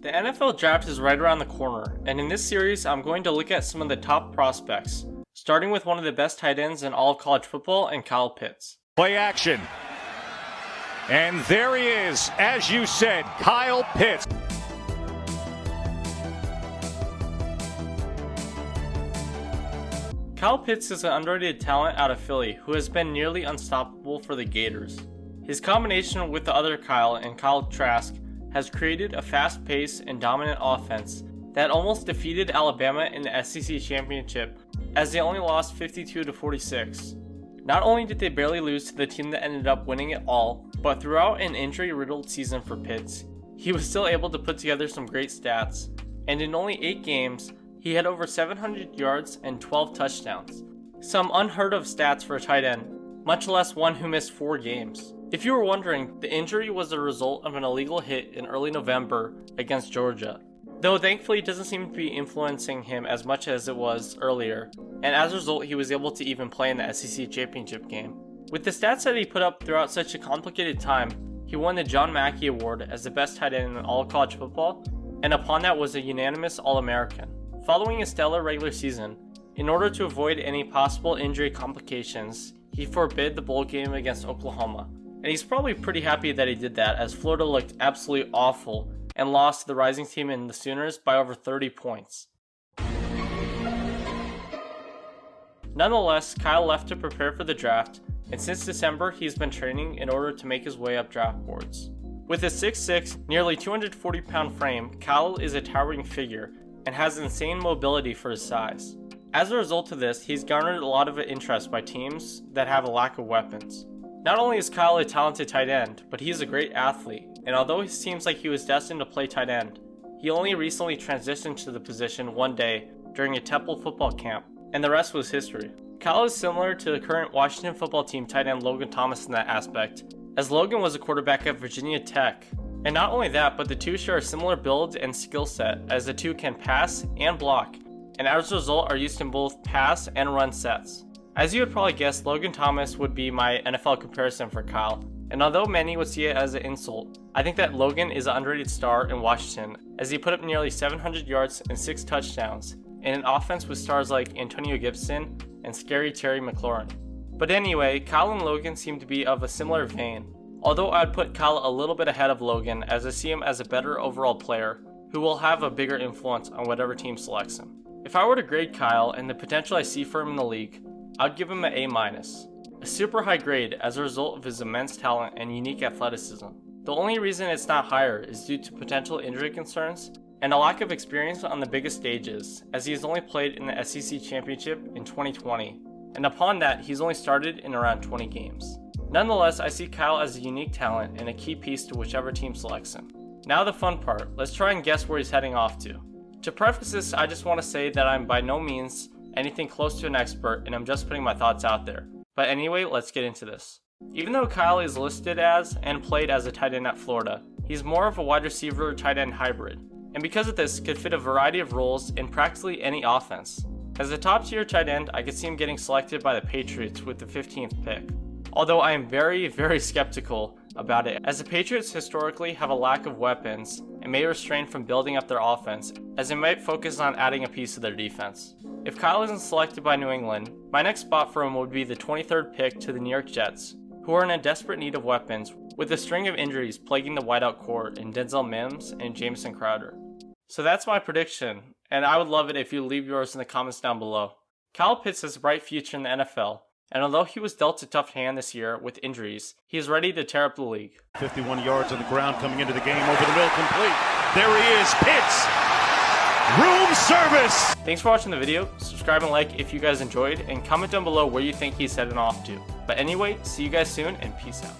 The NFL draft is right around the corner, and in this series I'm going to look at some of the top prospects, starting with one of the best tight ends in all of college football, and Kyle Pitts. Play action. And there he is, as you said, Kyle Pitts. Kyle Pitts is an underrated talent out of Philly who has been nearly unstoppable for the Gators. His combination with the other Kyle and Kyle Trask has created a fast-paced and dominant offense that almost defeated Alabama in the SEC championship, as they only lost 52-46. Not only did they barely lose to the team that ended up winning it all, but throughout an injury-riddled season for Pitts, he was still able to put together some great stats, and in only 8 games, he had over 700 yards and 12 touchdowns. Some unheard of stats for a tight end, much less one who missed 4 games. If you were wondering, the injury was the result of an illegal hit in early November against Georgia, though thankfully it doesn't seem to be influencing him as much as it was earlier, and as a result he was able to even play in the SEC championship game. With the stats that he put up throughout such a complicated time, he won the John Mackey Award as the best tight end in all of college football, and upon that was a unanimous All-American. Following a stellar regular season, in order to avoid any possible injury complications, he forbid the bowl game against Oklahoma. And he's probably pretty happy that he did that, as Florida looked absolutely awful and lost to the rising team in the Sooners by over 30 points. Nonetheless, Kyle left to prepare for the draft, and since December he's been training in order to make his way up draft boards. With a 6'6", nearly 240-pound frame, Kyle is a towering figure and has insane mobility for his size. As a result of this, he's garnered a lot of interest by teams that have a lack of weapons. Not only is Kyle a talented tight end, but he's a great athlete, and although it seems like he was destined to play tight end, he only recently transitioned to the position one day during a Temple football camp, and the rest was history. Kyle is similar to the current Washington football team tight end Logan Thomas in that aspect, as Logan was a quarterback at Virginia Tech. And not only that, but the two share a similar build and skill set, as the two can pass and block, and as a result are used in both pass and run sets. As you would probably guess, Logan Thomas would be my NFL comparison for Kyle, and although many would see it as an insult, I think that Logan is an underrated star in Washington, as he put up nearly 700 yards and 6 touchdowns, in an offense with stars like Antonio Gibson and scary Terry McLaurin. But anyway, Kyle and Logan seem to be of a similar vein, although I'd put Kyle a little bit ahead of Logan, as I see him as a better overall player who will have a bigger influence on whatever team selects him. If I were to grade Kyle and the potential I see for him in the league, I'd give him an A-, a super high grade as a result of his immense talent and unique athleticism. The only reason it's not higher is due to potential injury concerns and a lack of experience on the biggest stages, as he has only played in the SEC championship in 2020, and upon that he's only started in around 20 games. Nonetheless, I see Kyle as a unique talent and a key piece to whichever team selects him. Now the fun part, let's try and guess where he's heading off to. To preface this, I just want to say that I'm by no means anything close to an expert, and I'm just putting my thoughts out there. But anyway, let's get into this. Even though Kyle is listed as and played as a tight end at Florida, he's more of a wide receiver tight end hybrid, and because of this could fit a variety of roles in practically any offense. As a top tier tight end, I could see him getting selected by the Patriots with the 15th pick. Although I am very skeptical about it, as the Patriots historically have a lack of weapons and may refrain from building up their offense, as they might focus on adding a piece to their defense. If Kyle isn't selected by New England, my next spot for him would be the 23rd pick to the New York Jets, who are in a desperate need of weapons, with a string of injuries plaguing the wideout core in Denzel Mims and Jamison Crowder. So that's my prediction, and I would love it if you leave yours in the comments down below. Kyle Pitts has a bright future in the NFL, and although he was dealt a tough hand this year with injuries, he is ready to tear up the league. 51 yards on the ground coming into the game, over the middle, complete. There he is, Pitts! Room service! Thanks for watching the video, subscribe and like if you guys enjoyed, and comment down below where you think he's heading off to. But anyway, see you guys soon, and peace out.